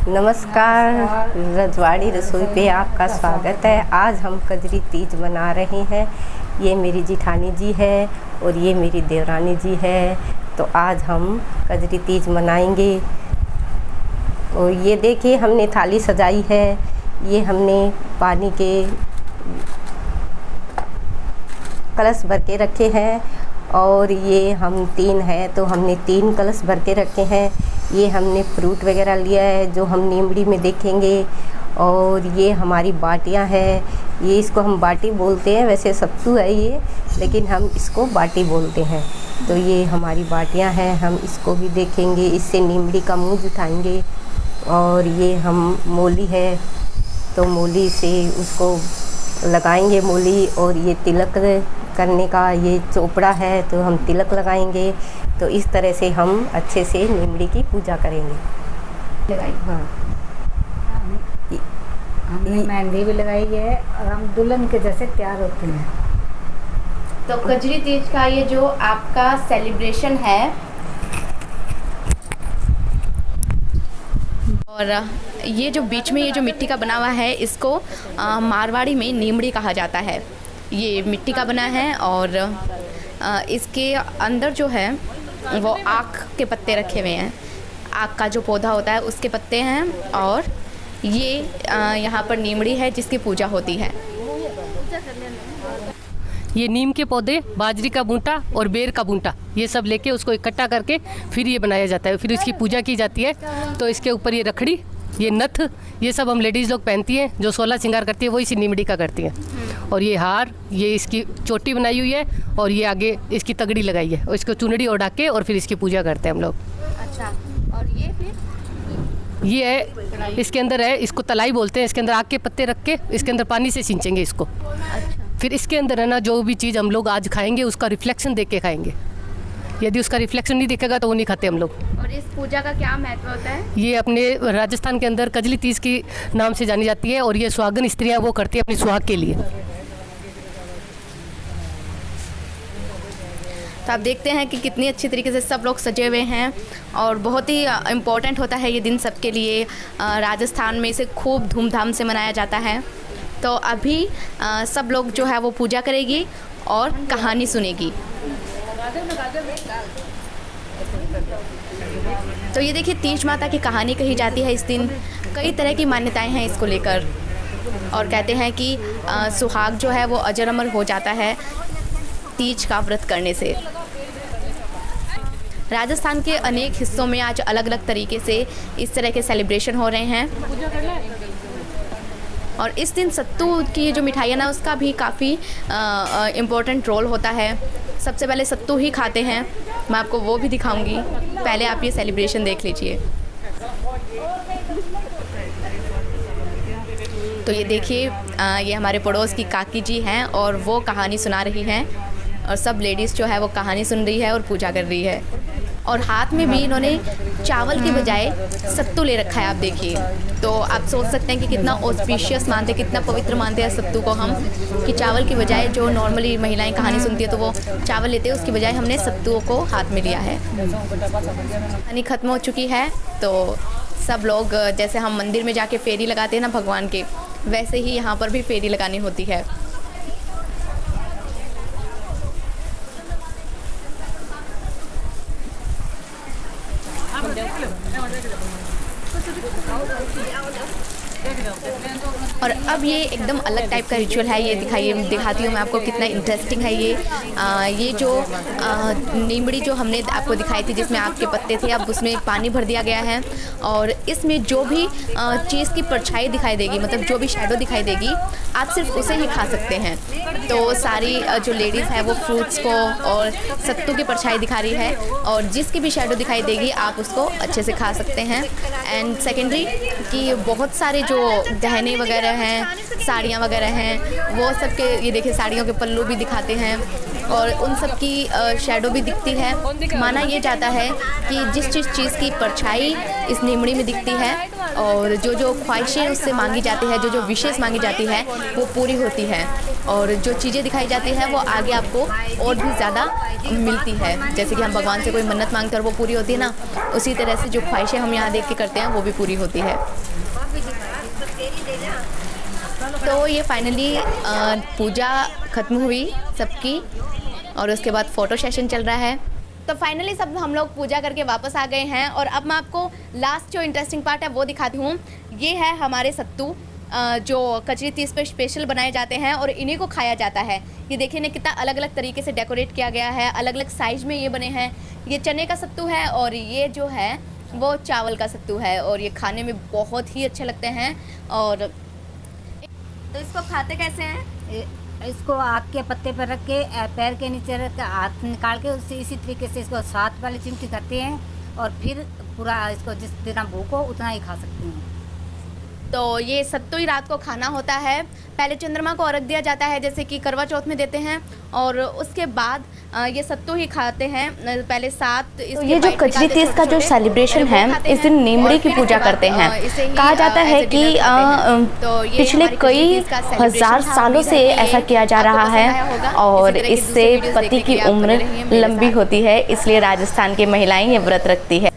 नमस्कार, रजवाड़ी रसोई पे आपका स्वागत है। आज हम कजरी तीज मना रहे हैं। ये मेरी जिठानी जी है और ये मेरी देवरानी जी है। तो आज हम कजरी तीज मनाएंगे। और ये देखिए हमने थाली सजाई है। ये हमने पानी के कलश भर के रखे हैं और ये हम 3 हैं तो हमने 3 कलश भर के रखे हैं। ये हमने फ्रूट वगैरह लिया है जो हम नीमड़ी में देखेंगे। और ये हमारी बाटियां हैं। ये इसको हम बाटी बोलते हैं, वैसे सत्तू है ये, लेकिन हम इसको बाटी बोलते हैं। तो ये हमारी बाटियां हैं, हम इसको भी देखेंगे। इससे नीमड़ी का मुंह जुटाएंगे। और ये हम मोली है तो मोली से उसको लगाएंगे मोली। और ये तिलक करने का ये चोपड़ा है तो हम तिलक लगाएंगे। तो इस तरह से हम अच्छे से नीमड़ी की पूजा करेंगे। हाँ, हमने मेहंदी भी लगाई है और हम दुल्हन के जैसे तैयार होते हैं। तो कजरी तीज का ये जो आपका सेलिब्रेशन है और ये जो बीच में ये जो मिट्टी का बना हुआ है इसको मारवाड़ी में नीमड़ी कहा जाता है। ये मिट्टी का बना है और इसके अंदर जो है वो आक के पत्ते रखे हुए हैं। आक का जो पौधा होता है उसके पत्ते हैं और ये यहाँ पर नीमड़ी है जिसकी पूजा होती है। ये नीम के पौधे, बाजरी का बूटा और बेर का बूटा, ये सब लेके उसको इकट्ठा करके फिर ये बनाया जाता है। फिर इसकी पूजा की जाती है। तो इसके ऊपर ये रखड़ी, ये नथ, ये सब हम लेडीज़ लोग पहनती हैं। जो 16 श्रृंगार करती है वो इसी नीमड़ी का करती हैं। और ये हार, ये इसकी चोटी बनाई हुई है और ये आगे इसकी तगड़ी लगाई है और इसको चुनड़ी ओढ़ा के और फिर इसकी पूजा करते हैं हम लोग। अच्छा, और ये फिर ये है, इसके अंदर है, इसको तलाई बोलते हैं। इसके अंदर आग के पत्ते रख के इसके अंदर पानी से सींचेंगे इसको। फिर इसके अंदर है ना, जो भी चीज़ हम लोग आज खाएंगे उसका रिफ्लेक्शन देख के खाएंगे। यदि उसका रिफ्लेक्शन नहीं दिखेगा तो वो नहीं खाते हम लोग। और इस पूजा का क्या महत्व होता है? ये अपने राजस्थान के अंदर कजली तीज की नाम से जानी जाती है और ये सुहागन स्त्रियाँ वो करती है अपनी सुहाग के लिए। तो आप देखते हैं कि कितनी अच्छी तरीके से सब लोग सजे हुए हैं और बहुत ही इम्पोर्टेंट होता है ये दिन सबके लिए। राजस्थान में इसे खूब धूमधाम से मनाया जाता है। तो अभी सब लोग जो है वो पूजा करेगी और कहानी सुनेगी। तो ये देखिए तीज माता की कहानी कही जाती है इस दिन। कई तरह की मान्यताएं हैं इसको लेकर और कहते हैं कि सुहाग जो है वो अजर अमर हो जाता है तीज का व्रत करने से। राजस्थान के अनेक हिस्सों में आज अलग अलग तरीके से इस तरह के सेलिब्रेशन हो रहे हैं। और इस दिन सत्तू की जो मिठाई है ना उसका भी काफ़ी इम्पोर्टेंट रोल होता है। सबसे पहले सत्तू ही खाते हैं, मैं आपको वो भी दिखाऊंगी। पहले आप ये सेलिब्रेशन देख लीजिए। तो ये देखिए ये हमारे पड़ोस की काकी जी हैं और वो कहानी सुना रही हैं और सब लेडीज़ जो है वो कहानी सुन रही है और पूजा कर रही है। और हाथ में भी इन्होंने चावल के बजाय सत्तू ले रखा है, आप देखिए। तो आप सोच सकते हैं कि कितना ऑस्पिशियस मानते हैं, कितना पवित्र मानते हैं सत्तू को हम, कि चावल की बजाय जो नॉर्मली महिलाएं कहानी सुनती है तो वो चावल लेते हैं, उसकी बजाय हमने सत्तू को हाथ में लिया है। कहानी ख़त्म हो चुकी है तो सब लोग जैसे हम मंदिर में जाके फेरी लगाते हैं ना भगवान के, वैसे ही यहाँ पर भी फेरी लगानी होती है। और अब ये एकदम अलग टाइप का रिचुअल है। ये दिखाती हूँ मैं आपको कितना इंटरेस्टिंग है ये जो नीमड़ी जो हमने आपको दिखाई थी जिसमें आग के पत्ते थे, अब उसमें पानी भर दिया गया है और इसमें जो भी चीज़ की परछाई दिखाई देगी, मतलब जो भी शैडो दिखाई देगी, आप सिर्फ उसे ही खा सकते हैं। तो सारी जो लेडीज़ है वो फ्रूट्स को और सत्तू की परछाई दिखा रही है और जिसकी भी शैडो दिखाई देगी आप उसको अच्छे से खा सकते हैं। एंड सेकेंडरी कि बहुत सारे जो गहने वगैरह हैं, साड़ियाँ वगैरह हैं, वो सब के ये देखिए साड़ियों के पल्लू भी दिखाते हैं और उन सब की शैडो भी दिखती है। माना ये जाता है कि जिस चीज़ की परछाई इस नीमड़ी में दिखती है और जो ख्वाहिशें उससे मांगी जाती है, जो विशेष मांगी जाती है वो पूरी होती है, और जो चीज़ें दिखाई जाती है वो आगे आपको और भी ज़्यादा मिलती है। जैसे कि हम भगवान से कोई मन्नत मांगते हैं और वो पूरी होती है ना, उसी तरह से जो ख्वाहिशें हम यहाँ देख के करते हैं वो भी पूरी होती है। तो ये फाइनली पूजा ख़त्म हुई सबकी और उसके बाद फ़ोटो सेशन चल रहा है। तो फाइनली सब हम लोग पूजा करके वापस आ गए हैं और अब मैं आपको लास्ट जो इंटरेस्टिंग पार्ट है वो दिखाती हूँ। ये है हमारे सत्तू जो कचरी तीज पे स्पेशल बनाए जाते हैं और इन्हीं को खाया जाता है। ये देखिए ना कितना अलग अलग तरीके से डेकोरेट किया गया है, अलग अलग साइज़ में ये बने हैं। ये चने का सत्तू है और ये जो है वो चावल का सत्तू है और ये खाने में बहुत ही अच्छे लगते हैं। और तो इसको खाते कैसे हैं? इसको आग के पत्ते पर रख के पैर के नीचे रख के हाथ निकाल के उससे इसी तरीके से इसको 7 वाली चिमटी खाते हैं और फिर पूरा इसको जितना भूख हो उतना ही खा सकते हैं। तो ये सत्तू ही रात को खाना होता है। पहले चंद्रमा को अर्घ दिया जाता है जैसे कि करवा चौथ में देते हैं और उसके बाद ये सत्तू ही खाते हैं। पहले 7 तो ये जो कचरी तीज का जो सेलिब्रेशन है इस दिन नीमड़ी की पूजा करते हैं। कहा जाता है कि पिछले कई हजार सालों से ऐसा किया जा रहा है और इससे पति की उम्र लंबी होती है, इसलिए राजस्थान की महिलाएं ये व्रत रखती है।